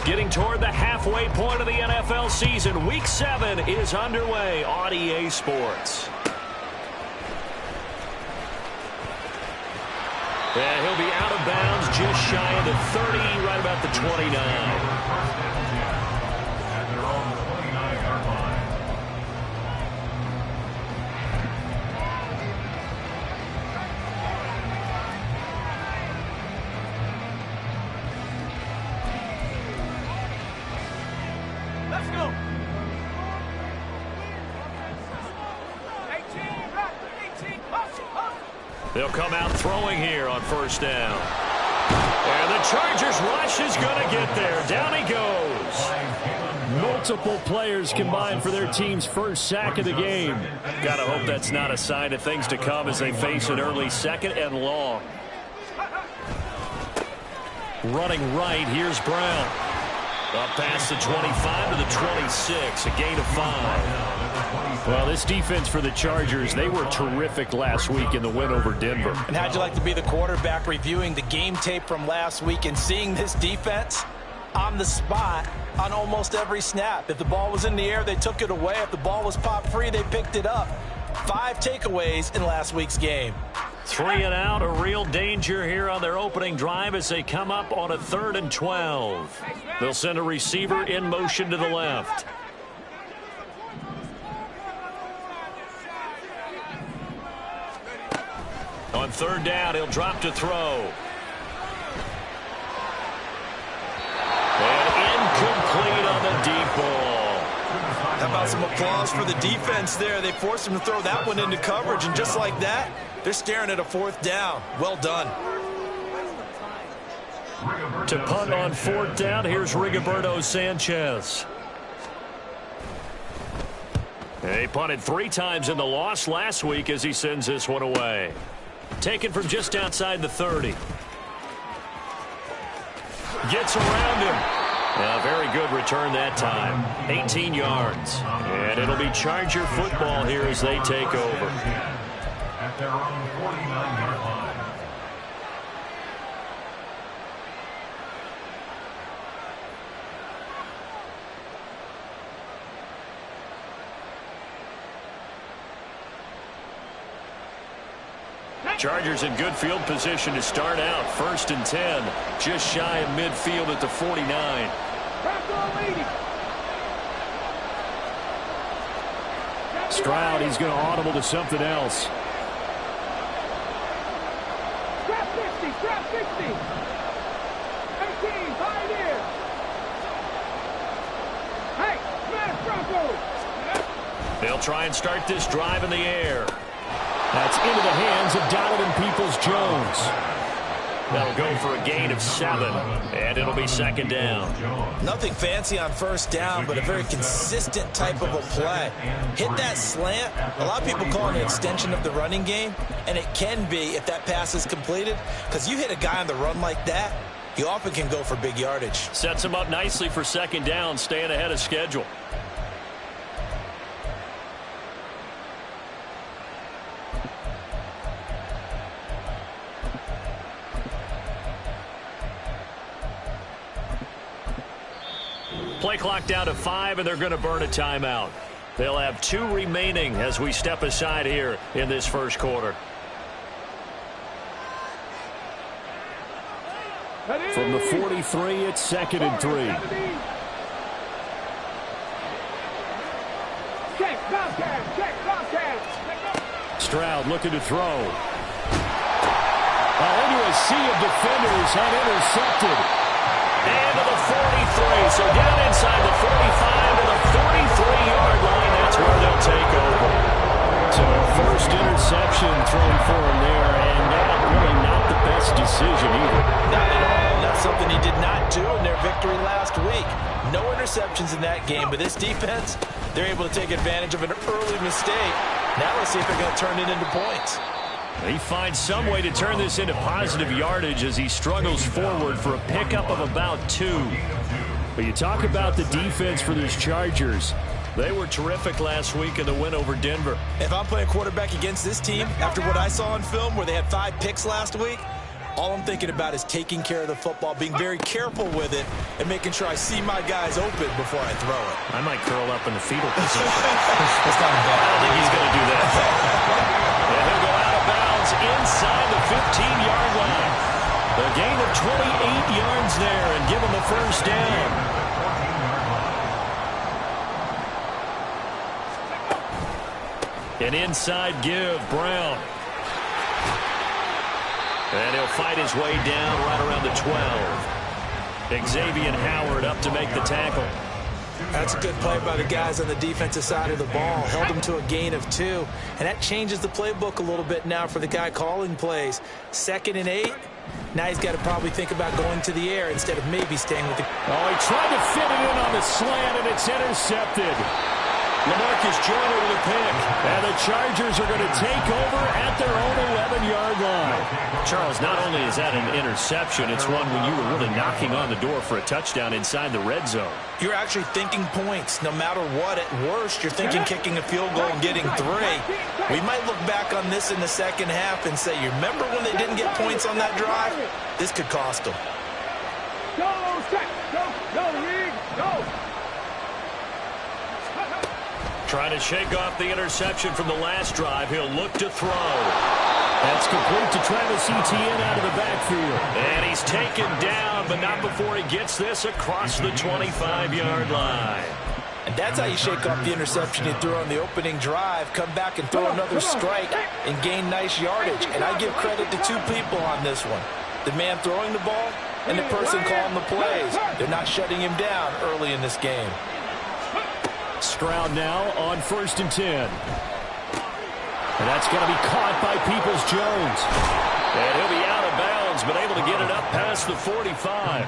Getting toward the halfway point of the NFL season. Week 7 is underway on EA Sports. And he'll be out of bounds just shy of the 30, right about the 29. They'll come out throwing here on first down. And the Chargers rush is going to get there. Down he goes. Multiple players combined for their team's first sack of the game. Gotta hope that's not a sign of things to come as they face an early second and long. Running right, here's Brown. Up past the 25 to the 26, a gain of 5. Well, this defense for the Chargers, they were terrific last week in the win over Denver. And how'd you like to be the quarterback reviewing the game tape from last week and seeing this defense on the spot on almost every snap? If the ball was in the air, they took it away. If the ball was popped free, they picked it up. 5 takeaways in last week's game. 3 and out, a real danger here on their opening drive as they come up on a 3rd and 12. They'll send a receiver in motion to the left. On 3rd down, he'll drop to throw. And incomplete on the deep ball. How about some applause for the defense there? They forced him to throw that one into coverage, and just like that, they're staring at a 4th down. Well done. To punt on 4th down, here's Rigoberto Sanchez. He punted 3 times in the loss last week as he sends this one away. Taken from just outside the 30. Gets around him. A very good return that time. 18 yards. And it'll be Charger football here as they take over. At their own 49-yard line. Chargers in good field position to start out. 1st and 10. Just shy of midfield at the 49. Stroud, he's going to audible to something else. Trap 50, trap 60. 18, pioneer. Hey, smash Broncos. They'll try and start this drive in the air. That's into the hands of Donovan Peoples-Jones. That'll go for a gain of 7, and it'll be 2nd down. Nothing fancy on 1st down, but a very consistent type of a play. Hit that slant. A lot of people call it an extension of the running game, and it can be if that pass is completed, because you hit a guy on the run like that, he often can go for big yardage. Sets him up nicely for 2nd down, staying ahead of schedule. Play clock down to 5, and they're going to burn a timeout. They'll have 2 remaining as we step aside here in this first quarter. From the 43, it's 2nd and 3. Check, Bobcat, check, Bobcat. Stroud looking to throw. Into a sea of defenders, unintercepted. And to the 43, so down inside the 45 to the 43-yard line. That's where they'll take over. So first interception thrown for him there, and that really not the best decision either. Not at all. That's something he did not do in their victory last week. No interceptions in that game, but this defense, they're able to take advantage of an early mistake. Now let's see if they're going to turn it into points. He finds some way to turn this into positive yardage as he struggles forward for a pickup of about 2. But you talk about the defense for these Chargers. They were terrific last week in the win over Denver. If I'm playing quarterback against this team, after what I saw on film where they had 5 picks last week, All I'm thinking about is taking care of the football, being very careful with it, and making sure I see my guys open before I throw it. I might curl up in the fetal position. That's not bad. I don't think he's going to do that. And he'll go out of bounds inside the 15-yard line. A gain of 28 yards there and give him the first down. An inside give, Brown. And he'll fight his way down right around the 12. Xavier Howard up to make the tackle. That's a good play by the guys on the defensive side of the ball. Held him to a gain of 2. And that changes the playbook a little bit now for the guy calling plays. 2nd and 8. Now he's got to probably think about going to the air instead of maybe staying with the... Oh, he tried to fit it in on the slant, and it's intercepted. LaMarcus Joyner with a pick. And the Chargers are going to take over at their own 11-yard line. Charles, not only is that an interception, it's one when you were really knocking on the door for a touchdown inside the red zone. You're actually thinking points. No matter what, at worst, you're thinking kicking a field goal and getting 3. We might look back on this in the second half and say, you remember when they didn't get points on that drive? This could cost them. Go, set, go, Reed, go. Trying to shake off the interception from the last drive. He'll look to throw. That's complete to Travis Etienne out of the backfield. And he's taken down, but not before he gets this across the 25-yard line. And that's how you shake off the interception you threw on the opening drive. Come back and throw another strike and gain nice yardage. And I give credit to 2 people on this one. The man throwing the ball and the person calling the plays. They're not shutting him down early in this game. Stroud now on 1st and 10. And that's going to be caught by Peoples-Jones. And he'll be out of bounds, but able to get it up past the 45.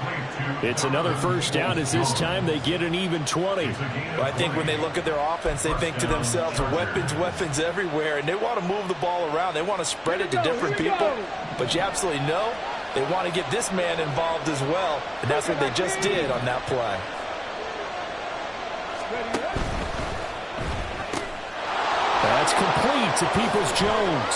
It's another first down as this time they get an even 20. Well, I think when they look at their offense, they think to themselves, weapons everywhere, and they want to move the ball around. They want to spread it to different people. But you absolutely know they want to get this man involved as well, and that's what they just did on that play. That's complete to Peoples-Jones.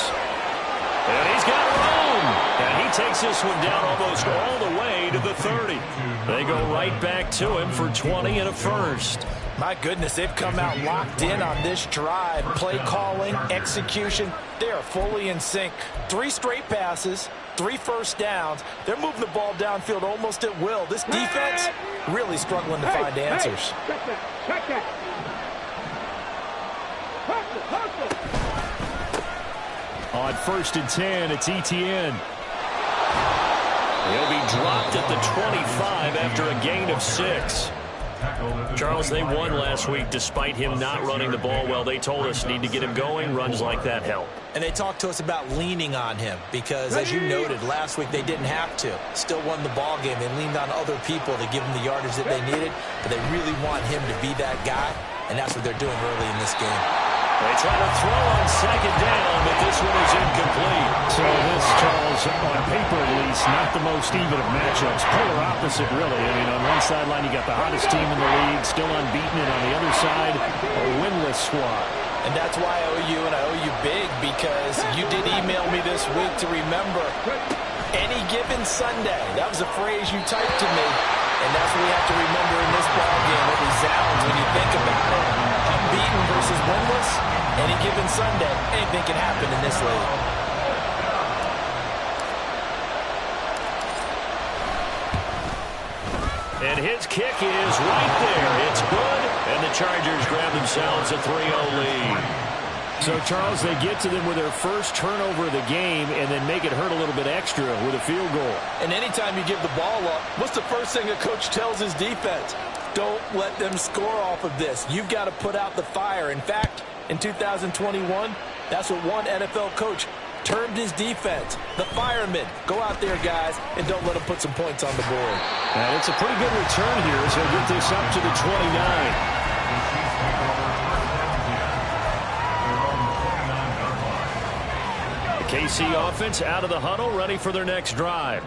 And he's got room. And he takes this one down almost all the way to the 30. They go right back to him for 20 and a first. My goodness, they've come out locked in on this drive. Play calling, execution, they are fully in sync. 3 straight passes, 3 first downs. They're moving the ball downfield almost at will. This defense really struggling to find answers. Check that. On 1st and 10, it's Etienne. He'll be dropped at the 25 after a gain of 6. Charles, they won last week despite him not running the ball well. They told us need to get him going. Runs like that help. And they talked to us about leaning on him because, as you noted, last week they didn't have to. Still won the ball game. They leaned on other people to give them the yardage that they needed, but they really want him to be that guy, and that's what they're doing early in this game. They try to throw on 2nd down, but this one is incomplete. So this, Charles, on paper at least, not the most even of matchups. Polar opposite, really. I mean, on one sideline, you got the hottest team in the league, still unbeaten, and on the other side, a winless squad. And that's why I owe you, and I owe you big, because you did email me this week to remember any given Sunday. That was a phrase you typed to me, and that's what we have to remember in this ballgame. It resounds when you think about it. Unbeaten versus winless, any given Sunday, anything can happen in this league. And his kick is right there. It's good, and the Chargers grab themselves a 3-0 lead. So, Charles, they get to them with their first turnover of the game and then make it hurt a little bit extra with a field goal. And anytime you give the ball up, what's the first thing a coach tells his defense? Don't let them score off of this. You've got to put out the fire. In fact, in 2021, that's what one NFL coach termed his defense, the firemen. Go out there, guys, and don't let them put some points on the board. And it's a pretty good return here as he'll get this up to the 29. KC offense out of the huddle, ready for their next drive.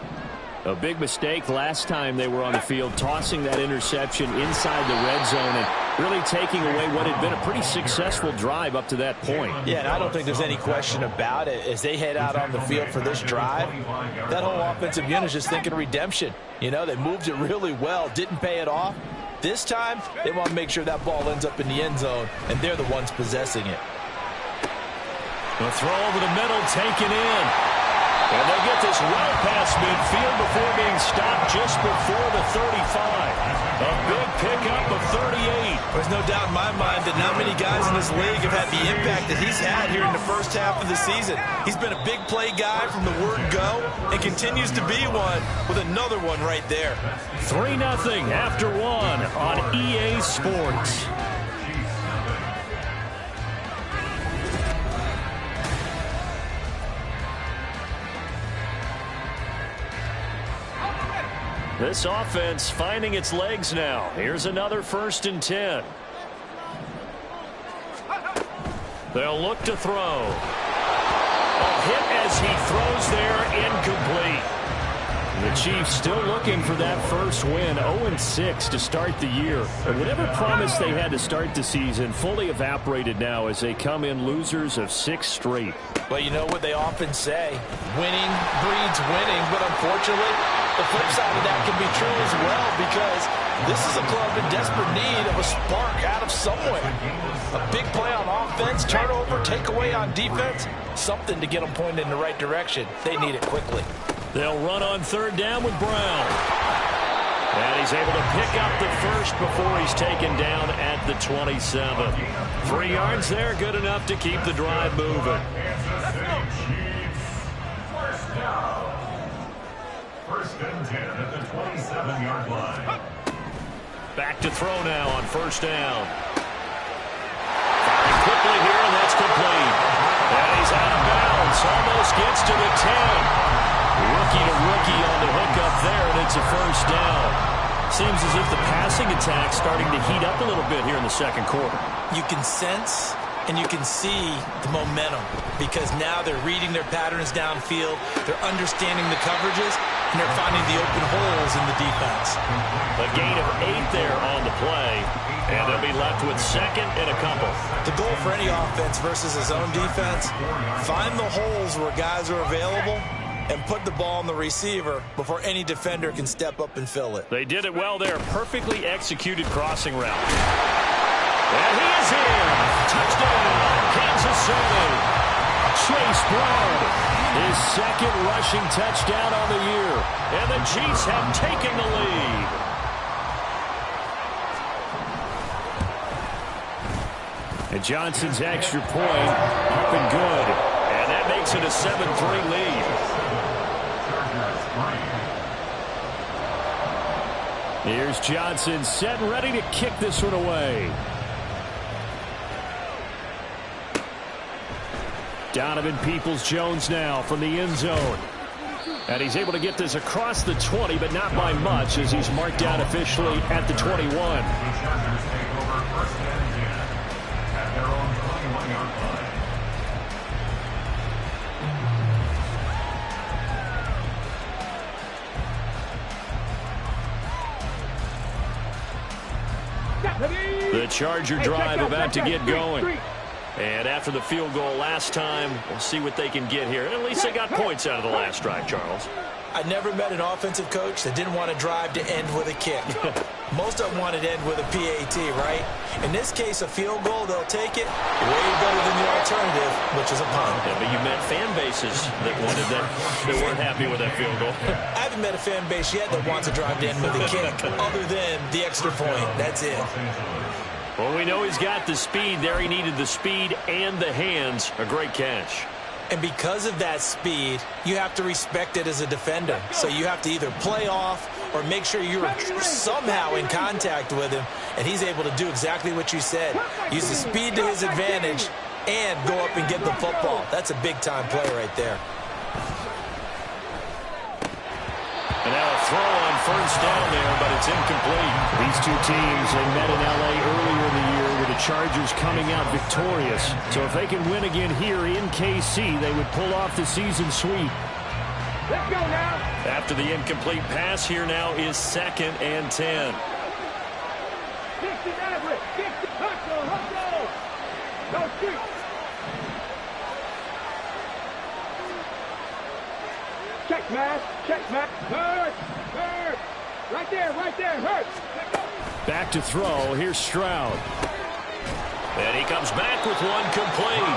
A big mistake last time they were on the field, tossing that interception inside the red zone. And really taking away what had been a pretty successful drive up to that point. Yeah, and I don't think there's any question about it. As they head out on the field for this drive, that whole offensive unit is just thinking redemption. You know, they moved it really well, didn't pay it off. This time, they want to make sure that ball ends up in the end zone, and they're the ones possessing it. The throw over the middle, taken in. And they'll get this well past midfield before being stopped just before the 35. A big pickup of 38. There's no doubt in my mind that not many guys in this league have had the impact that he's had here in the first half of the season. He's been a big play guy from the word go and continues to be one with another one right there. 3-0 after one on EA Sports. This offense finding its legs now. Here's another 1st and 10. They'll look to throw. A hit as he throws there, incomplete. The Chiefs still looking for that first win, 0-6 to start the year. But whatever promise they had to start the season fully evaporated now as they come in losers of 6 straight. Well, you know what they often say, winning breeds winning, but unfortunately, the flip side of that can be true as well, because this is a club in desperate need of a spark out of somewhere. A big play on offense, turnover, takeaway on defense, something to get them pointed in the right direction. They need it quickly. They'll run on 3rd down with Brown. And he's able to pick up the first before he's taken down at the 27. 3 yards there, good enough to keep the drive moving. First and 10 at the 27-yard line. Back to throw now on 1st down. Firing quickly here, and that's complete. And he's out of bounds. Almost gets to the 10. Rookie to rookie on the hookup there, and it's a 1st down. Seems as if the passing attack's starting to heat up a little bit here in the 2nd quarter. You can sense and you can see the momentum, because now they're reading their patterns downfield, they're understanding the coverages, and they're finding the open holes in the defense. A gain of 8 there on the play, and they'll be left with 2nd and a couple. The goal for any offense versus his own defense, find the holes where guys are available and put the ball on the receiver before any defender can step up and fill it. They did it well there. Perfectly executed crossing route. And he is in. Touchdown, Kansas City. Chase Brown, his 2nd rushing touchdown on the year. And the Chiefs have taken the lead. And Johnson's extra point up and good. And that makes it a 7-3 lead. Here's Johnson set and ready to kick this one away. Donovan Peoples-Jones now from the end zone. And he's able to get this across the 20, but not by much, as he's marked out officially at the 21. The Charger drive about to get going. And after the field goal last time, we'll see what they can get here. At least they got points out of the last drive, Charles. I never met an offensive coach that didn't want to drive to end with a kick. Most of them wanted to end with a PAT, right? In this case, a field goal, they'll take it way better than the alternative, which is a punt. Yeah, but you met fan bases that wanted that, that weren't happy with that field goal. I haven't met a fan base yet that wants to drive to end with a kick, other than the extra point. That's it. Well, we know he's got the speed there. He needed the speed and the hands. A great catch. And because of that speed, you have to respect it as a defender. So you have to either play off or make sure you're somehow in contact with him. And he's able to do exactly what you said. Use the speed to his advantage and go up and get the football. That's a big-time play right there. And now a throw on 1st down there, but it's incomplete. These two teams, they met in L.A. earlier in the year with the Chargers coming out victorious. So if they can win again here in KC, they would pull off the season sweep. Let's go now. After the incomplete pass, here now is 2nd and 10. 60 average. 60 hustle, hustle. No shoot. Check, man. Check, man. Hurt. Hurt. Right there, hurt. Back to throw. Here's Stroud. And he comes back with one complete.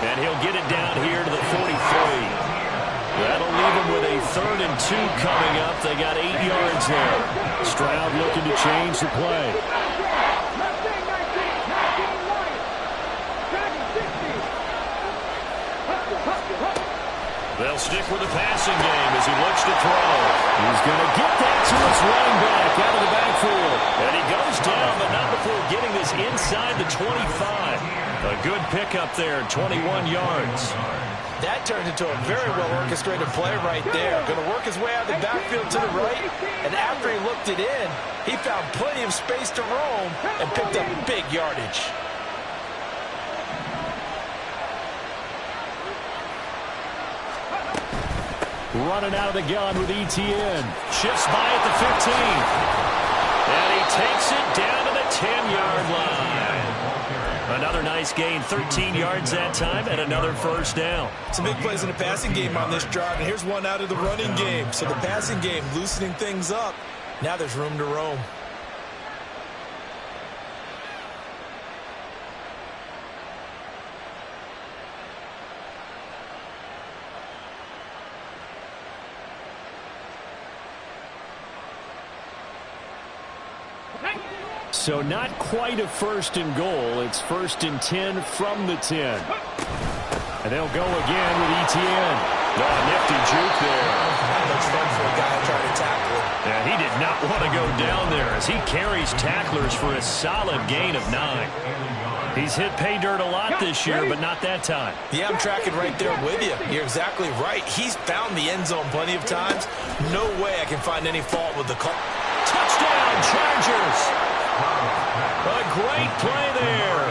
And he'll get it down here to the 43. That'll leave him with a 3rd and 2 coming up. They got 8 yards there. Stroud looking to change the play. They'll stick with the passing game as he looks to throw. He's going to get that to his running back out of the backfield. And he goes down, but not before getting this inside the 25. A good pickup there, 21 yards. That turned into a very well-orchestrated play right there. Going to work his way out of the backfield to the right, and after he looked it in, he found plenty of space to roam and picked up big yardage. Running out of the gun with ETN. Shifts by at the 15. And he takes it down to the 10-yard line. Another nice gain, 13 yards that time, and another first down. Some big plays in the passing game on this drive, and here's one out of the running game. So the passing game loosening things up. Now there's room to roam. So not quite a 1st and goal. It's 1st and 10 from the 10. And they'll go again with ETN. Oh, nifty juke there. That looks fun for a guy trying to tackle him. And he did not want to go down there as he carries tacklers for a solid gain of 9. He's hit pay dirt a lot this year, but not that time. Yeah, I'm tracking right there with you. You're exactly right. He's found the end zone plenty of times. No way I can find any fault with the call. Touchdown, Chargers! A great play there.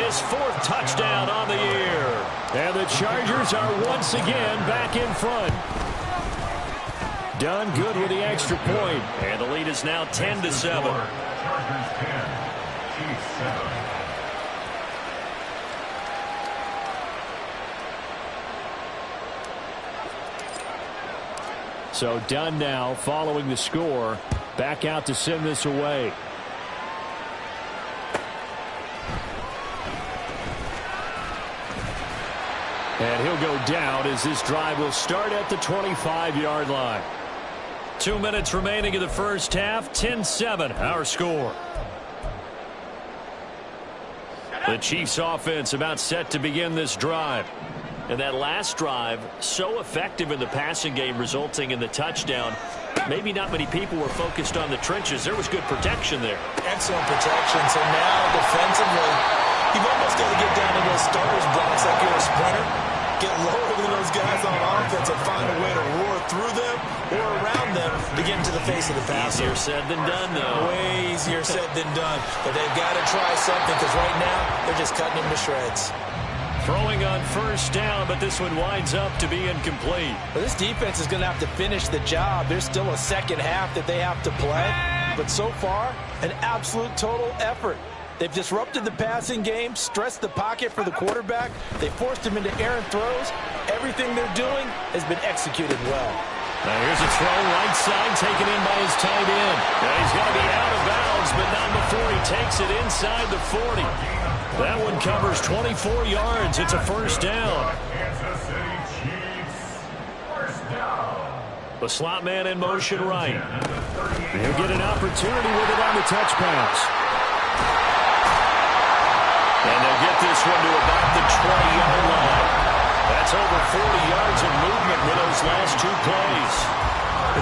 His 4th touchdown on the year. And the Chargers are once again back in front. Done good with the extra point. And the lead is now 10-7. Chargers 10, Chiefs 7. So Dunn now following the score. Back out to send this away. And he'll go down as this drive will start at the 25-yard line. 2 minutes remaining in the first half. 10-7, our score. The Chiefs offense about set to begin this drive. And that last drive, so effective in the passing game, resulting in the touchdown. Maybe not many people were focused on the trenches. There was good protection there. Excellent protection. So now defensively, you've almost got to get down to those starters blocks like you're a sprinter. Get lower than those guys on offense and find a way to roar through them or around them to get into the face of the passer. Easier said than done, though. Way easier said than done. But they've got to try something because right now they're just cutting them to shreds. Throwing on first down, but this one winds up to be incomplete. Well, this defense is going to have to finish the job. There's still a second half that they have to play. But so far, an absolute total effort. They've disrupted the passing game, stressed the pocket for the quarterback. They forced him into errant throws. Everything they're doing has been executed well. Now here's a throw right side taken in by his tight end. Now he's going to be out of bounds, but not before he takes it inside the 40. That one covers 24 yards. It's a first down. Kansas City Chiefs, first down. The slot man in motion right. He'll get an opportunity with it on the touch pass. And they'll get this one to about the 20-yard line. That's over 40 yards of movement with those last 2 plays.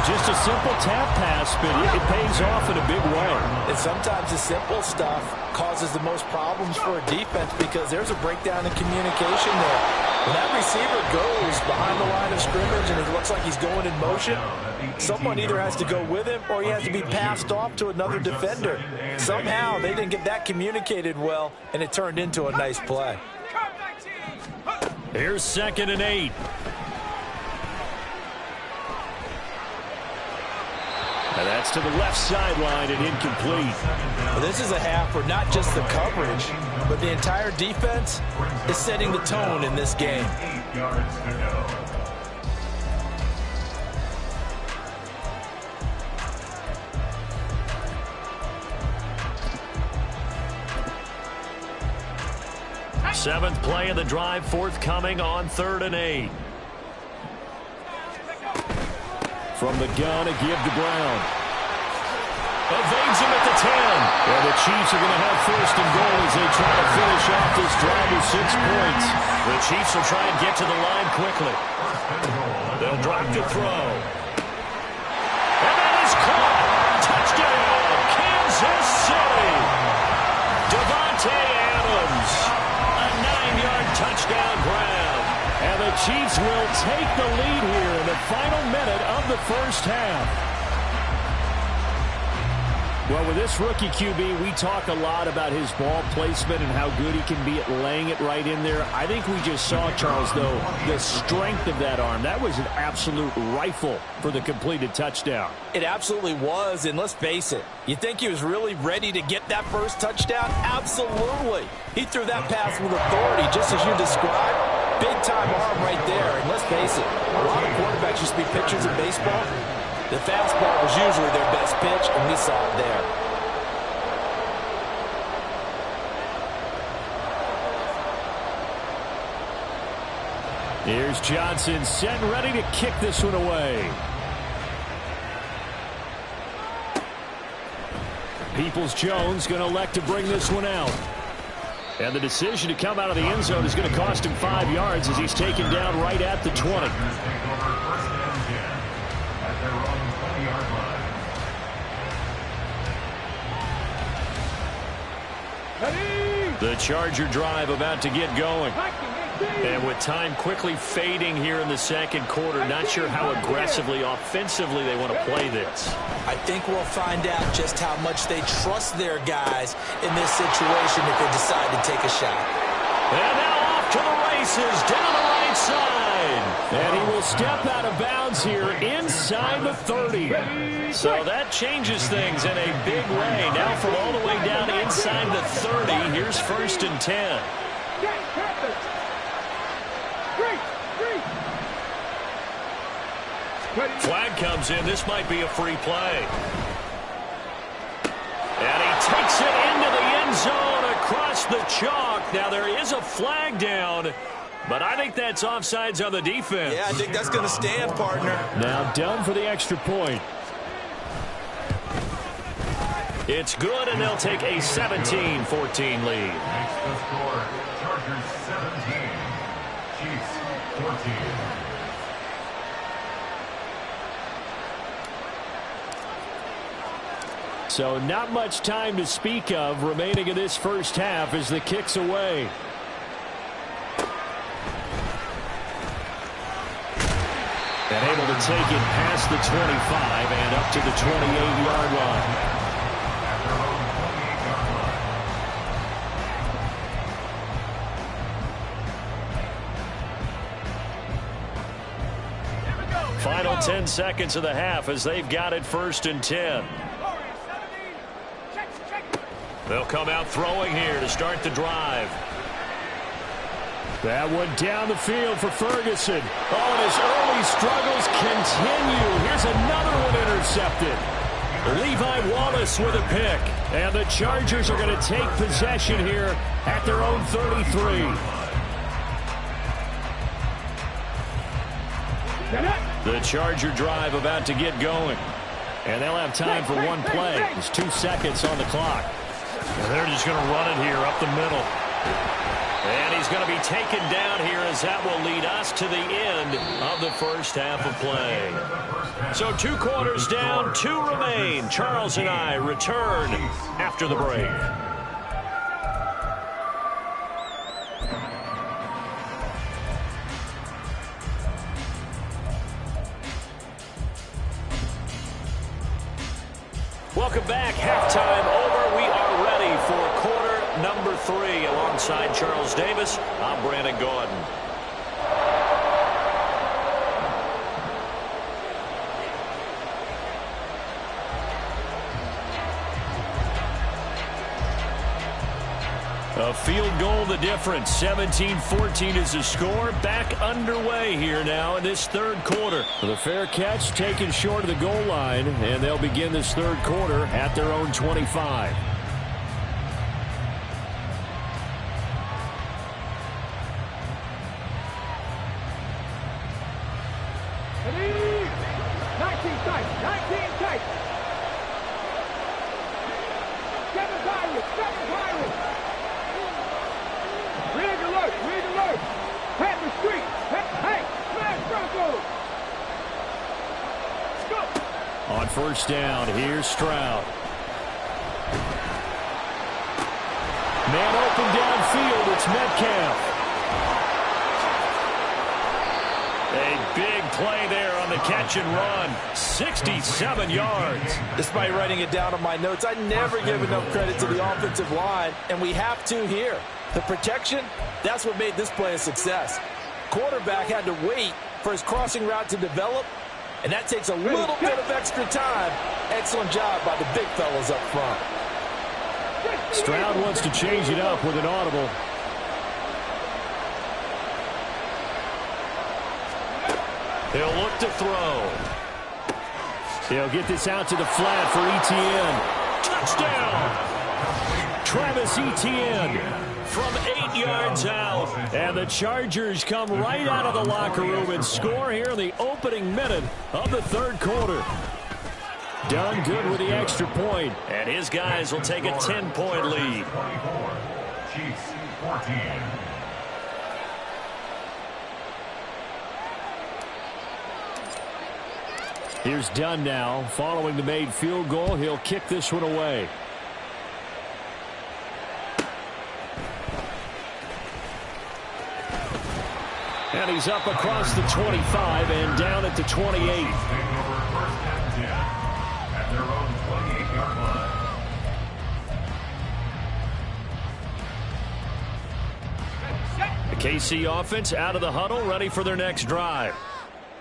Just a simple tap pass, but it pays off in a big way. And sometimes the simple stuff causes the most problems for a defense because there's a breakdown in communication there. When that receiver goes behind the line of scrimmage and it looks like he's going in motion, someone either has to go with him or he has to be passed off to another defender. Somehow they didn't get that communicated well, and it turned into a nice play. Here's 2nd and 8. And that's to the left sideline and incomplete. Well, this is a half where not just the coverage, but the entire defense is setting the tone in this game. 8 yards to go. Seventh play of the drive forthcoming on 3rd and 8. From the gun, a give to Brown. Evades him at the 10. And the Chiefs are going to have 1st and goal as they try to finish off this drive with 6 points. The Chiefs will try and get to the line quickly. They'll drop the throw. And that is caught. Touchdown, Kansas City. Devontae Adams. A 9-yard touchdown grab. And the Chiefs will take the lead here in the final minute of the first half. Well, with this rookie QB, we talk a lot about his ball placement and how good he can be at laying it right in there. I think we just saw, Charles, though, the strength of that arm. That was an absolute rifle for the completed touchdown. It absolutely was, and let's face it, you think he was really ready to get that first touchdown? Absolutely. He threw that pass with authority, just as you described. Big-time arm right there, and let's face it, a lot of quarterbacks used to be pitchers in baseball. The fastball was usually their best pitch, and we saw it there. Here's Johnson set and ready to kick this one away. Peoples-Jones going to elect to bring this one out. And the decision to come out of the end zone is going to cost him 5 yards as he's taken down right at the 20. The Charger drive about to get going. And with time quickly fading here in the second quarter, not sure how aggressively, offensively they want to play this. I think we'll find out just how much they trust their guys in this situation if they decide to take a shot. And now off to the races, down the right side. And he will step out of bounds here inside the 30. So that changes things in a big way. Now from all the way down inside the 30, here's 1st and 10. Flag comes in. This might be a free play. And he takes it into the end zone across the chalk. Now there is a flag down, but I think that's offsides on the defense. Yeah, I think that's going to stand, partner. Now done for the extra point. It's good, and they'll take a 17-14 lead. Makes the score Chargers 17, Chiefs 14. So not much time to speak of remaining in this first half as the kick's away. And able to take it past the 25 and up to the 28-yard line. Final 10 seconds of the half as they've got it 1st and 10. They'll come out throwing here to start the drive. That one down the field for Ferguson. Oh, and his early struggles continue. Here's another one intercepted. Levi Wallace with a pick. And the Chargers are going to take possession here at their own 33. The Charger drive about to get going. And they'll have time for one play. There's 2 seconds on the clock. And they're just going to run it here up the middle. And he's going to be taken down here as that will lead us to the end of the first half of play. So 2 quarters down, 2 remain. Charles and I return after the break. Welcome back. Halftime over. We are ready for quarter number 3. Alongside Charles Davis, I'm Brandon Gordon. A field goal the difference. 17-14 is the score. Back underway here now in this third quarter. The fair catch taken short of the goal line, and they'll begin this third quarter at their own 25. On first down, here's Stroud. Man open downfield, it's Metcalf. A big play there on the catch and run. 67 yards. Despite writing it down on my notes, I never give enough credit to the offensive line, and we have to here. The protection, that's what made this play a success. Quarterback had to wait for his crossing route to develop, and that takes a little bit of extra time. Excellent job by the big fellas up front. Stroud wants to change it up with an audible. He'll look to throw. He'll get this out to the flat for Etienne. Touchdown! Travis Etienne From 8 yards out. And the Chargers come right out of the locker room and score here in the opening minute of the third quarter. Done good with the extra point. And his guys will take a 10-point lead. Chiefs 14. Here's Dunn now. Following the made field goal, he'll kick this one away. And he's up across the 25 and down at the 28. The KC offense out of the huddle, ready for their next drive.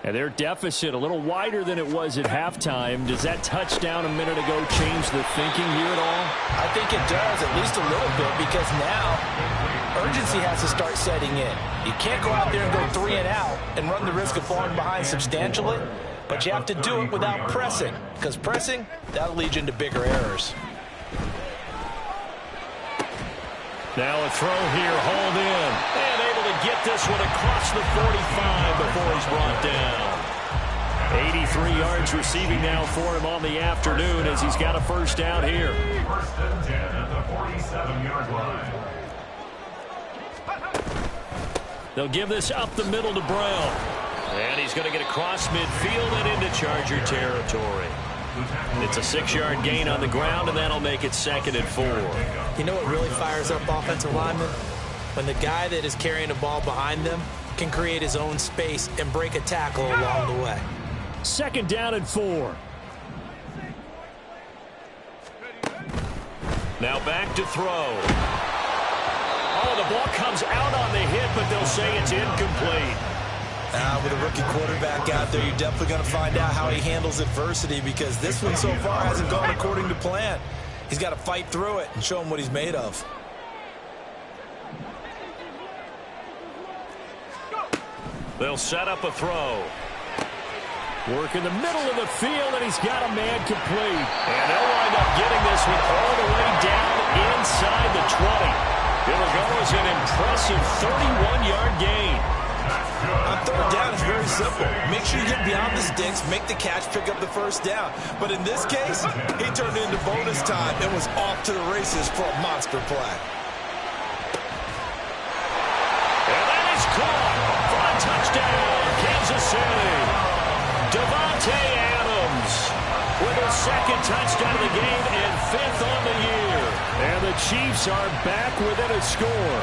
And their deficit a little wider than it was at halftime. Does that touchdown a minute ago change the thinking here at all? I think it does, at least a little bit, because now urgency has to start setting in. You can't go out there and go 3 and out and run the risk of falling behind substantially, but you have to do it without pressing, because pressing, that'll lead you into bigger errors. Now a throw here, hauled in. And able to get this one across the 45 before he's brought down. 83 yards receiving now for him on the afternoon as he's got a first down here. First and 10 at the 47-yard line. They'll give this up the middle to Brown. And he's going to get across midfield and into Charger territory. It's a 6-yard gain on the ground, and that'll make it 2nd and 4. You know what really fires up offensive linemen? When the guy that is carrying the ball behind them can create his own space and break a tackle along the way. 2nd down and 4. Now back to throw. Oh, the ball comes out on the hit, but they'll say it's incomplete. With a rookie quarterback out there, you're definitely going to find out how he handles adversity, because this one so far hasn't gone according to plan. He's got to fight through it and show him what he's made of. They'll set up a throw. Work in the middle of the field, and he's got a man complete. And they'll wind up getting this one all the way down inside the 20. It'll go as an impressive 31-yard gain. On 3rd down, it's very simple. Make sure you get beyond the sticks, make the catch, pick up the first down. But in this case, he turned into bonus time and was off to the races for a monster play. And that is caught for a touchdown, Kansas City. Davante Adams with his 2nd touchdown of the game and 5th on the year. And the Chiefs are back within a score.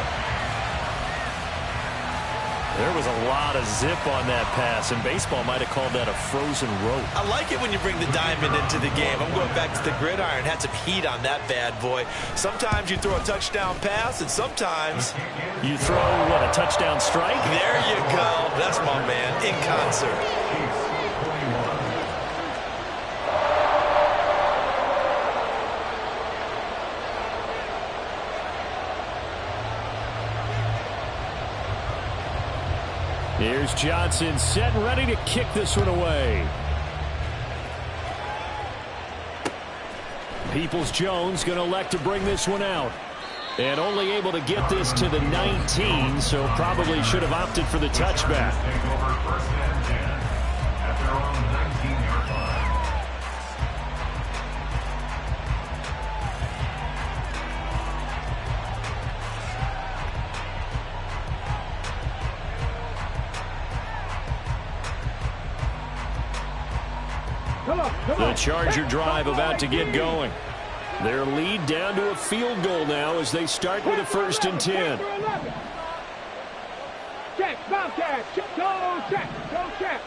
There was a lot of zip on that pass, and baseball might have called that a frozen rope. I like it when you bring the diamond into the game. I'm going back to the gridiron. Had some heat on that bad boy. Sometimes you throw a touchdown pass, and sometimes you throw, what, a touchdown strike? There you go. That's my man, in concert. Here's Johnson set and ready to kick this one away. Peoples-Jones going to elect to bring this one out. And only able to get this to the 19, so probably should have opted for the touchback. The Charger drive about to get going. Their lead down to a field goal now as they start with a 1st and 10. Check, Bobcat, go check, go check.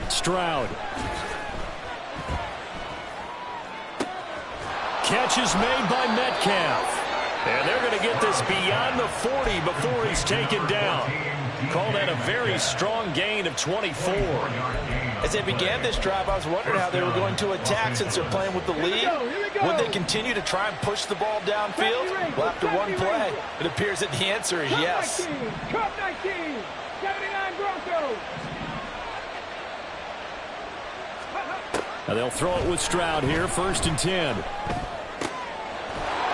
Stroud. Catch is made by Metcalf. And they're going to get this beyond the 40 before he's taken down. Call that a very strong gain of 24. As they began this drive, I was wondering how they were going to attack since they're playing with the lead. Would they continue to try and push the ball downfield? Well, after one play, it appears that the answer is yes. Cup 19, 79 Broncos. Now they'll throw it with Stroud here, 1st and 10.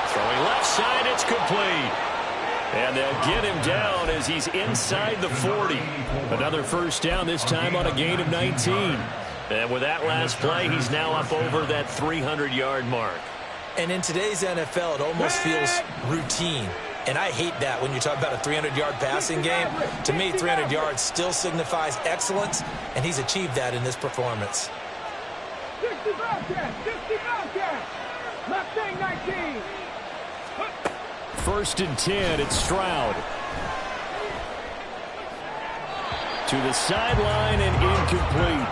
Throwing left side, it's complete. And they'll get him down as he's inside the 40. Another 1st down, this time on a gain of 19. And with that last play, he's now up over that 300-yard mark. And in today's NFL, it almost feels routine. And I hate that when you talk about a 300-yard passing game. To me, 300 yards still signifies excellence, and he's achieved that in this performance. 60 Bobcat, 60 Bobcat. Mustang 19. 1st and 10, it's Stroud. To the sideline and incomplete.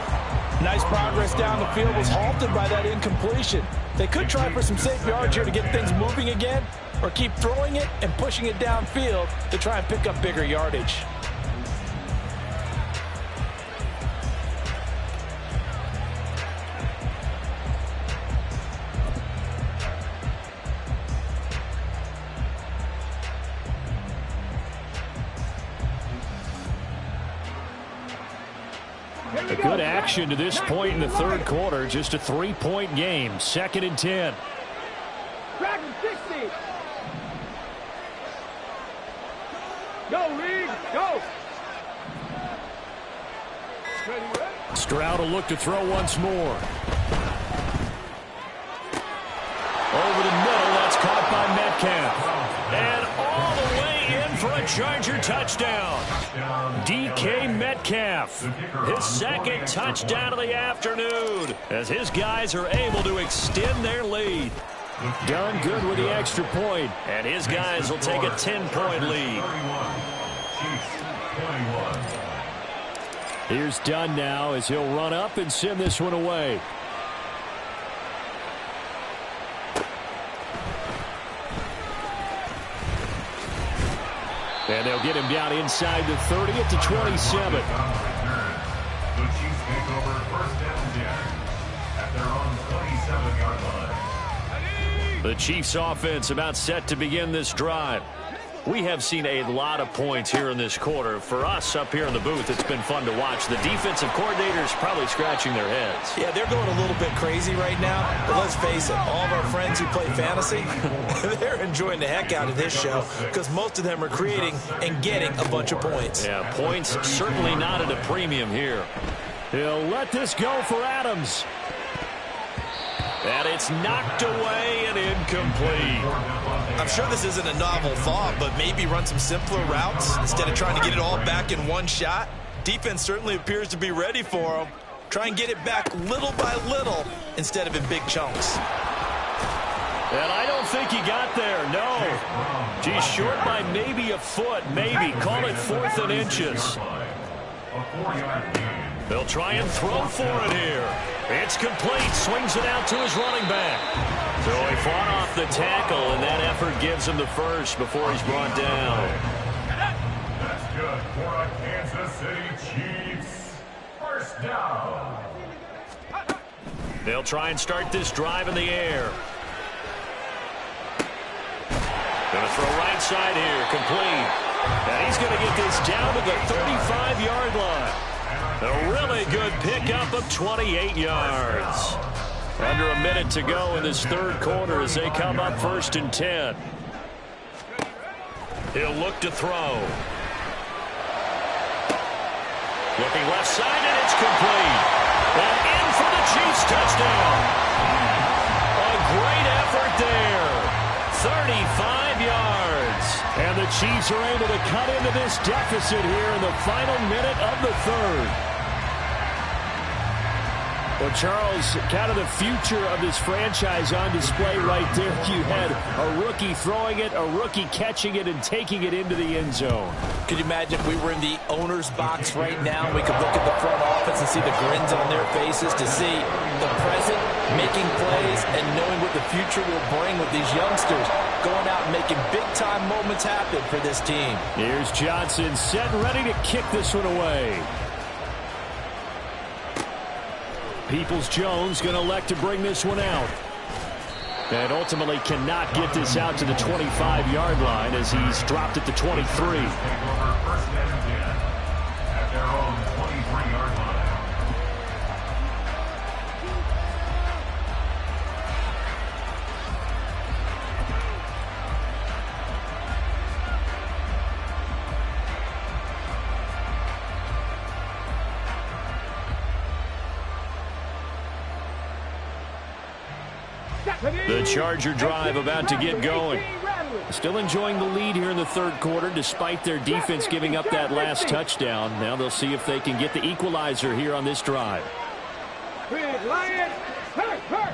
Nice progress down the field, was halted by that incompletion. They could try for some safe yards here to get things moving again, or keep throwing it and pushing it downfield to try and pick up bigger yardage. A good action to this point in the 3rd quarter. Just a 3-point game. 2nd and 10. Dragon 60. Go, Reed, go. Stroud will look to throw once more. Over the middle, that's caught by Metcalf. And all the way in for a Charger touchdown. DK Metcalf, his 2nd touchdown of the afternoon, as his guys are able to extend their lead. Done good with the extra point, and his guys will take a 10-point lead. Here's Dunn now as he'll run up and send this one away. And they'll get him down inside the 30 at the 27. The Chiefs take over 1st and 10 at their own 27-yard line. The Chiefs offense about set to begin this drive. We have seen a lot of points here in this quarter. For us up here in the booth, it's been fun to watch. The defensive coordinators probably scratching their heads. Yeah, they're going a little bit crazy right now. But let's face it, all of our friends who play fantasy, they're enjoying the heck out of this show because most of them are creating and getting a bunch of points. Yeah, points certainly not at a premium here. He'll let this go for Adams. And it's knocked away and incomplete. I'm sure this isn't a novel thought, but maybe run some simpler routes instead of trying to get it all back in one shot. Defense certainly appears to be ready for them. Try and get it back little by little instead of in big chunks. And I don't think he got there, no. He's short by maybe a foot, maybe. Call it 4th and inches. They'll try and throw for it here. It's complete. Swings it out to his running back. So he fought off the tackle, and that effort gives him the 1st before he's brought down. That's good for a Kansas City Chiefs. 1st down. They'll try and start this drive in the air. Going to throw right side here. Complete. And he's going to get this down to the 35-yard line. A really good pickup of 28 yards. Under a minute to go in this third quarter as they come up 1st and 10. He'll look to throw. Looking left side, and it's complete. And in for the Chiefs touchdown. A great effort there. 35 yards. And the Chiefs are able to cut into this deficit here in the final minute of the third. Well, Charles, kind of the future of this franchise on display right there. You had a rookie throwing it, a rookie catching it, and taking it into the end zone. Could you imagine if we were in the owner's box right now? We could look at the front office and see the grins on their faces, to see the present making plays and knowing what the future will bring with these youngsters going out and making big-time moments happen for this team. Here's Johnson set and ready to kick this one away. Peoples-Jones going to elect to bring this one out. And ultimately cannot get this out to the 25-yard line as he's dropped at the 23. First and 10 at their own 23-yard line. The Charger drive about to get going. Still enjoying the lead here in the third quarter despite their defense giving up that last touchdown. Now they'll see if they can get the equalizer here on this drive. Lion, hurt.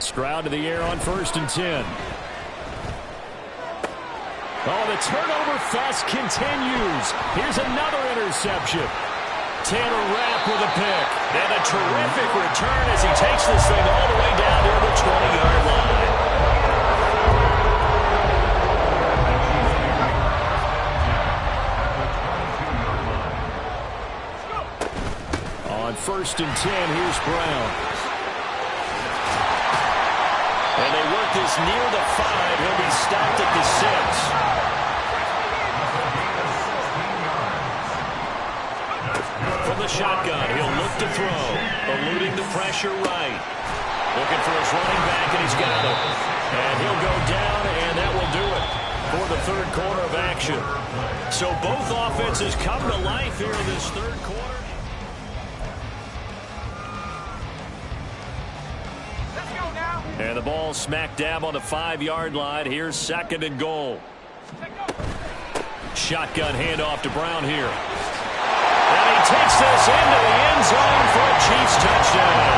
Stroud to the air on 1st and 10. Oh, the turnover fest continues. Here's another interception. Tanner Rapp with a pick. And a terrific return as he takes this thing all the way down near the 20-yard line. On 1st and 10, here's Brown. And they work this near the 5. He'll be stopped at the 6. From the shotgun, he'll look to throw, eluding the pressure right. Looking for his running back, and he's got him. And he'll go down, and that will do it for the third quarter of action. So both offenses come to life here in this third quarter. Let's go now. And the ball smack dab on the 5-yard line. Here's 2nd and goal. Shotgun handoff to Brown here. And he takes this into the end zone for a Chiefs touchdown.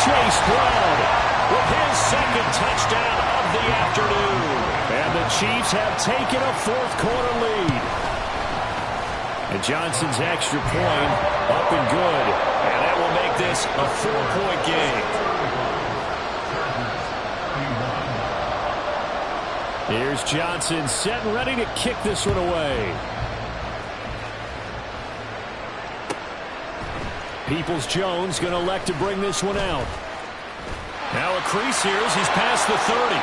Chase Brown with his 2nd touchdown of the afternoon. And the Chiefs have taken a fourth quarter lead. And Johnson's extra point up and good. And that will make this a 4-point game. Here's Johnson set and ready to kick this one away. Peoples-Jones going to elect to bring this one out. Now a crease here as he's past the 30.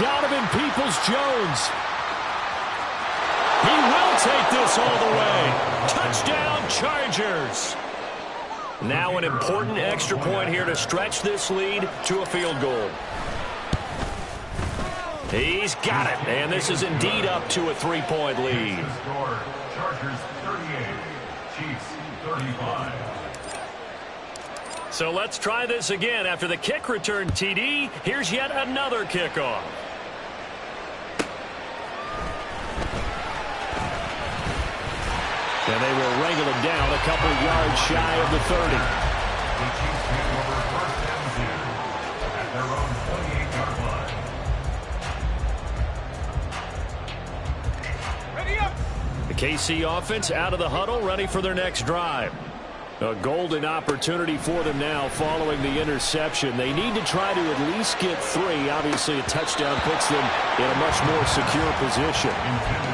Donovan Peoples-Jones. He will take this all the way. Touchdown, Chargers. Now an important extra point here to stretch this lead to a field goal. He's got it, and this is indeed up to a 3-point lead. Score, Chargers 38, Chiefs 35. So let's try this again. After the kick return TD, here's yet another kickoff. And they will wrangle him down a couple of yards shy of the 30. The Chiefs take over 1st and 10 at their own 28-yard line. Ready up. The KC offense out of the huddle, ready for their next drive. A golden opportunity for them now following the interception. They need to try to at least get 3. Obviously, a touchdown puts them in a much more secure position.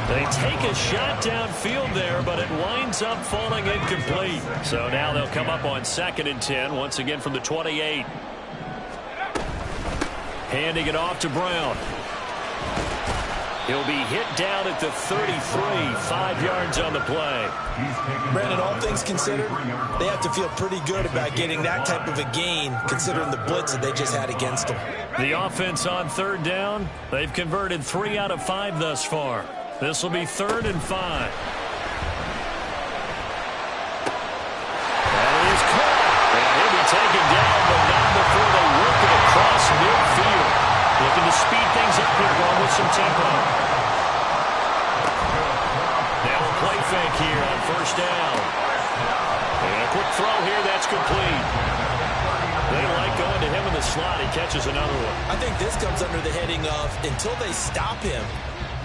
They take a shot downfield there, but it winds up falling incomplete. So now they'll come up on 2nd and 10, once again from the 28. Handing it off to Brown. He'll be hit down at the 33, 5 yards on the play. Brandon, all things considered, they have to feel pretty good about getting that type of a gain, considering the blitz that they just had against them. The offense on third down, they've converted 3 out of 5 thus far. This will be 3rd and 5. And it is caught. And he'll be taken down, but not before they work it across midfield. Looking to speed things up here, going with some tempo. Now a play fake here on 1st down. And a quick throw here, that's complete. They like going to him in the slot. He catches another one. I think this comes under the heading of, until they stop him,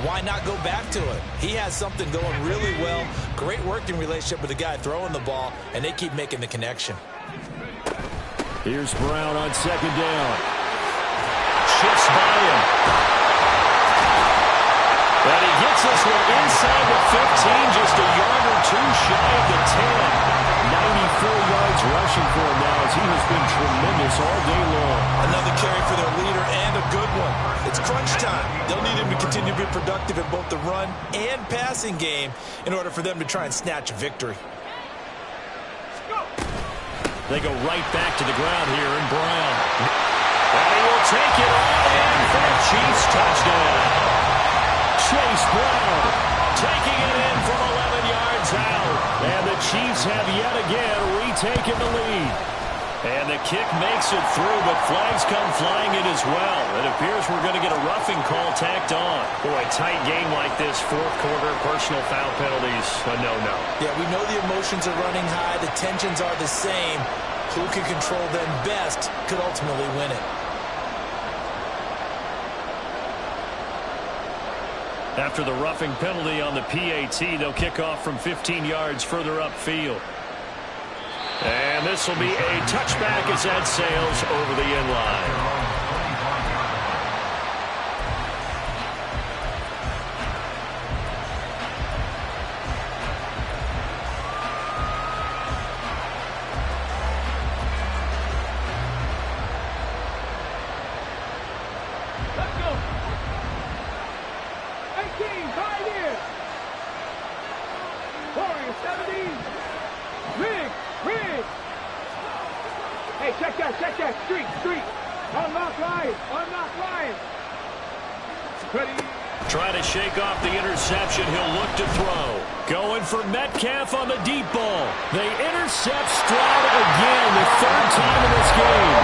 why not go back to it? He has something going really well. Great working relationship with the guy throwing the ball, and they keep making the connection. Here's Brown on 2nd down. Shifts by him. But he gets this one inside the 15, just a yard or 2 shy of the 10. 94 yards rushing for him now as he has been tremendous all day long. Another carry for their leader and a good one. It's crunch time. They'll need him to continue to be productive in both the run and passing game in order for them to try and snatch a victory. They go right back to the ground here in Brown. And he will take it all in for the Chiefs touchdown. Chase Brown taking it in from 11 yards out. And the Chiefs have yet again retaken the lead. And the kick makes it through, but flags come flying in as well. It appears we're going to get a roughing call tacked on. Boy, tight game like this, 4th quarter, personal foul penalties, a no-no. Yeah, we know the emotions are running high. The tensions are the same. Who can control them best could ultimately win it. After the roughing penalty on the PAT, they'll kick off from 15 yards further upfield. And this will be a touchback as that sails over the end line. Try to shake off the interception. He'll look to throw. Going for Metcalf on the deep ball. They intercept Stroud again, the 3rd time in this game.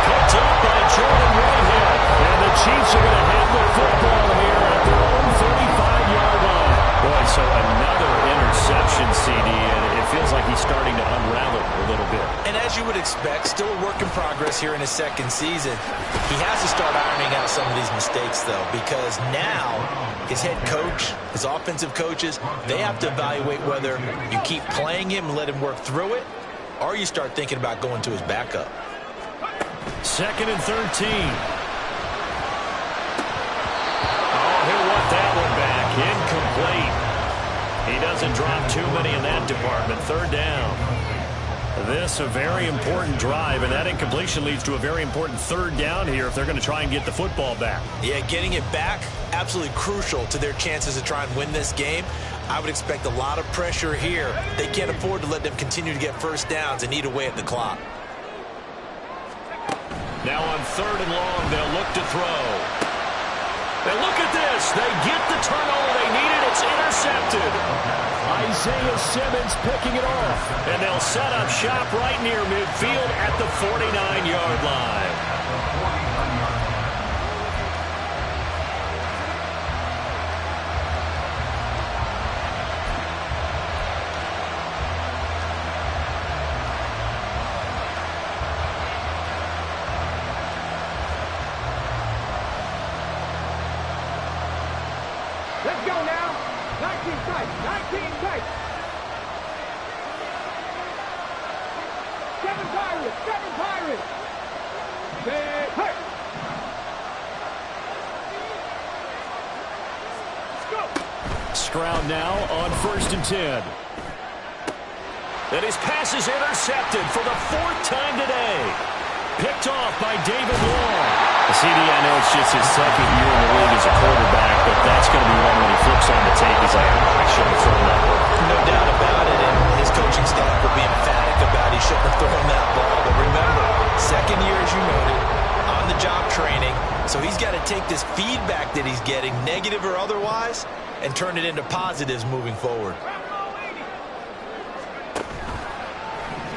Picked up by Jordan Whitehead. And the Chiefs are going to have the football here at their own 35-yard line. Boy, so another interception, CD, and it feels like he's starting to unravel a little bit. And as you would expect, still a work in progress here in his 2nd season. He has to start ironing out some of these mistakes, though, because now his head coach, his offensive coaches, they have to evaluate whether you keep playing him and let him work through it, or you start thinking about going to his backup. 2nd and 13. Oh, he'll want that one back. Incomplete. He doesn't drop too many in that department. 3rd down. This a very important drive, and that incompletion leads to a very important 3rd down here if they're going to try and get the football back. Yeah, getting it back, absolutely crucial to their chances to try and win this game. I would expect a lot of pressure here. They can't afford to let them continue to get 1st downs and eat away at the clock. Now on 3rd and long, they'll look to throw. And look at this. They get the turnover they needed. It's intercepted. Isaiah Simmons picking it off. And they'll set up shop right near midfield at the 49-yard line. Let's go now. 19 tight. 19 tight. 7 Pirates. 7 Pirates. Stay hurt. Let's go. Stroud now on 1st and 10. And his pass is intercepted for the 4th time today. picked off by David Long. CD, I know it's just his second year in the league as a quarterback, but that's going to be one when he flips on the tape. He's like, I should have thrown that one. No doubt about it, and his coaching staff will be emphatic about he shouldn't have thrown that ball. But remember, second year, as you noted, on-the-job training, so he's got to take this feedback that he's getting, negative or otherwise, and turn it into positives moving forward.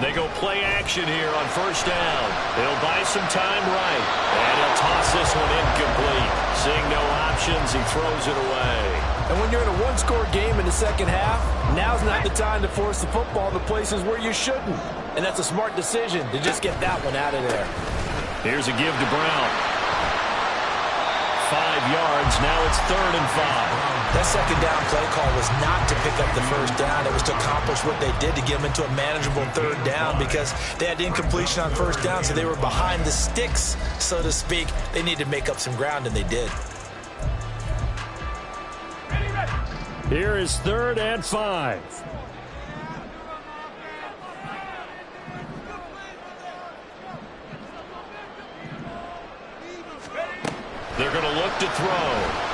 They go play action here on first down. He'll buy some time right. And he'll toss this one incomplete. Seeing no options, he throws it away. And when you're in a one-score game in the second half, now's not the time to force the football to places where you shouldn't. And that's a smart decision to just get that one out of there. Here's a give to Brown. 5 yards. Now it's 3rd and 5. That second down play call was not to pick up the first down. It was to accomplish what they did to get them into a manageable 3rd down because they had incompletion on first down, so they were behind the sticks, so to speak. They needed to make up some ground, and they did. Here is 3rd and 5. They're going to look to throw.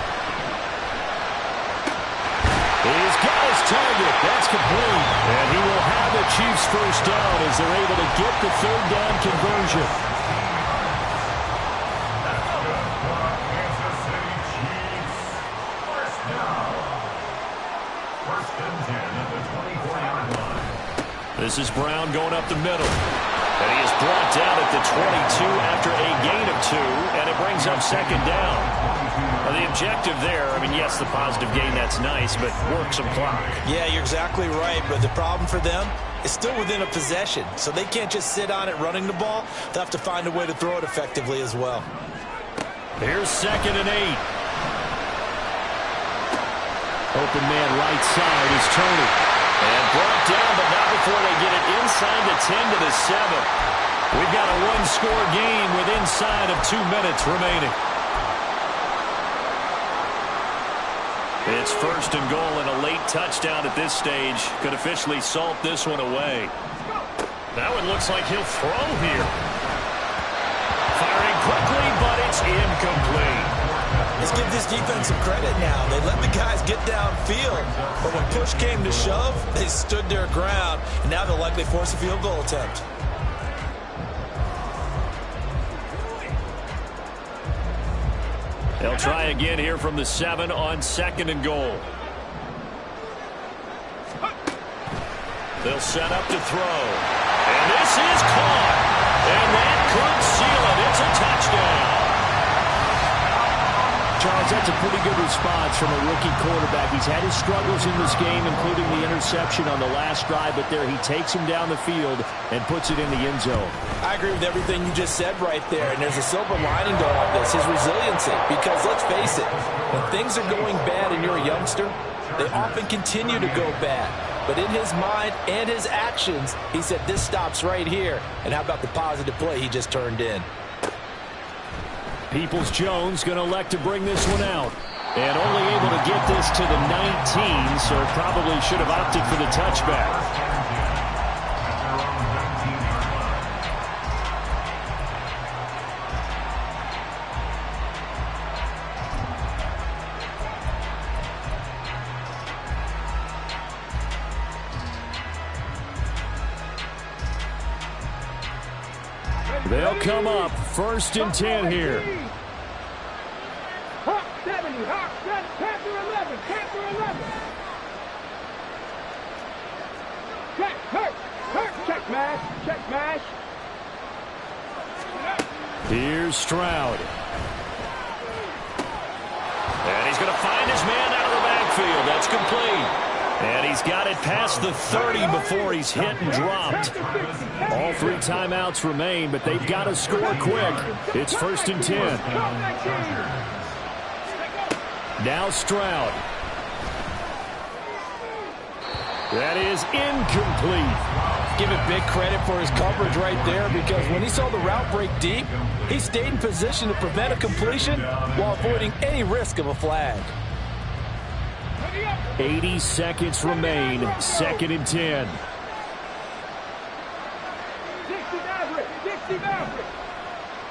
He's got his target. That's complete. And he will have the Chiefs first down as they're able to get the 3rd down conversion. Kansas City Chiefs. First down. 1st and 10 at the 24-yard line. This is Brown going up the middle. And he is brought down at the 22 after a gain of 2, and it brings up 2nd down. Well, the objective there, I mean, yes, the positive gain, that's nice, but work some clock. Yeah, you're exactly right, but the problem for them is still within a possession, so they can't just sit on it running the ball. They'll have to find a way to throw it effectively as well. Here's 2nd and 8. Open man right side is Tony. And brought down, but not before they get it inside the 10 to the 7. We've got a one-score game with inside of 2 minutes remaining. It's 1st and goal, and a late touchdown at this stage could officially salt this one away. Now it looks like he'll throw here. Firing quickly, but it's incomplete. Let's give this defense some credit now. They let the guys get downfield, but when push came to shove, they stood their ground, and now they'll likely force a field goal attempt. They'll try again here from the 7 on 2nd and goal. They'll set up to throw. And this is caught. And that could seal it. It's a touchdown. Charles, that's a pretty good response from a rookie quarterback. He's had his struggles in this game, including the interception on the last drive, but there he takes him down the field and puts it in the end zone. I agree with everything you just said right there, and there's a silver lining to all this, his resiliency. Because let's face it, when things are going bad and you're a youngster, they often continue to go bad. But in his mind and his actions, he said, this stops right here. And how about the positive play he just turned in? Peoples-Jones going to elect to bring this one out. And only able to get this to the 19, so probably should have opted for the touchback. They'll come up 1st and 10 here. Hawk 70, Hawk 7, Panther 11, Panther 11. Check, hurt, check mash. Here's Stroud. And he's going to find his man out of the backfield. That's complete. And he's got it past the 30 before he's hit and dropped. All 3 timeouts remain, but they've got to score quick. It's 1st and 10. Now Stroud. That is incomplete. Give it big credit for his coverage right there, because when he saw the route break deep, he stayed in position to prevent a completion while avoiding any risk of a flag. 80 seconds remain. 2nd and 10.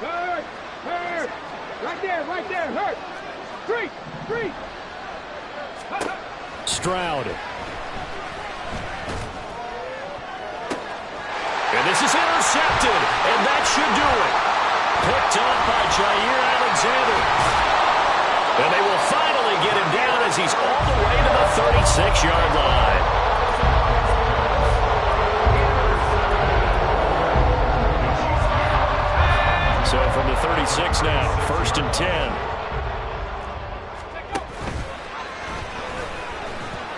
Hurt! Hurt! Right there, hurt! Street! Stroud. And this is intercepted, and that should do it. Picked up by Jair Alexander. And they will finally get him down as he's all the way to the 36-yard line. So from the 36 now, 1st and 10.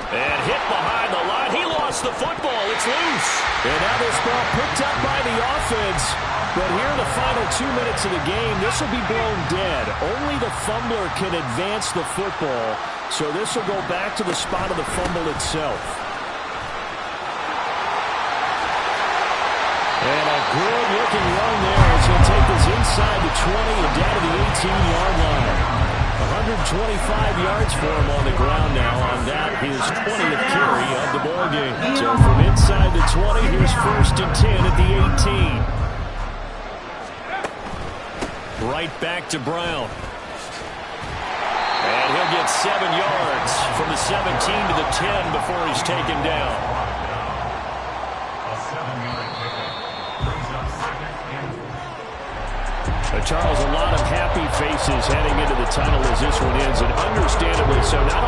And hit behind the line. He lost the football. It's loose. And now this ball picked up by the offense. But here in the final 2 minutes of the game, this will be blown dead. Only the fumbler can advance the football. So this will go back to the spot of the fumble itself. And a good-looking run there as he'll take this inside the 20 and down to the 18-yard line. 125 yards for him on the ground now on that, his 20th carry of the ballgame. So from inside the 20, here's 1st and 10 at the 18. Right back to Brown. And he'll get 7 yards from the 17 to the 10 before he's taken down. A 7-yard pickup brings up 2nd and 4. Charles, a lot of happy faces heading into the tunnel as this one ends, and understandably so. Not